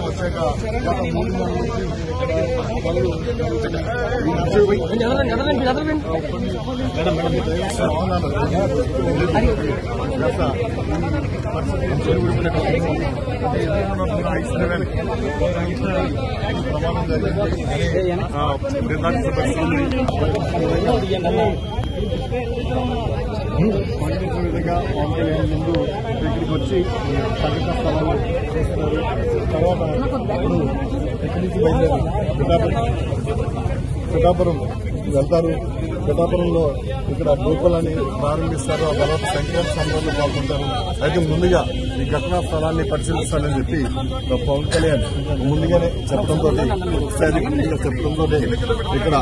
వచ్చాక గత 3 నెలల నుంచి ప్రమాదం విధంగా పవన్ కళ్యాణ్ ముందు దగ్గరికి వచ్చి సంఘటన స్థలాలు చేస్తారు. తర్వాత ఎక్కడి నుంచి బయలుదేరి పిఠాపురం వెళ్తారు. పిఠాపురంలో ఇక్కడ గోకులాన్ని ప్రారంభిస్తారు. ఆ తర్వాత సంక్రాంతి సంబరాల్లో పాల్గొంటారు. అయితే ముందుగా ఈ ఘటనా స్థలాన్ని పరిశీలిస్తానని చెప్పి పవన్ కళ్యాణ్ ముందుగానే చెప్పడంతో ఒకసారి చెప్పడంతో ఇక్కడ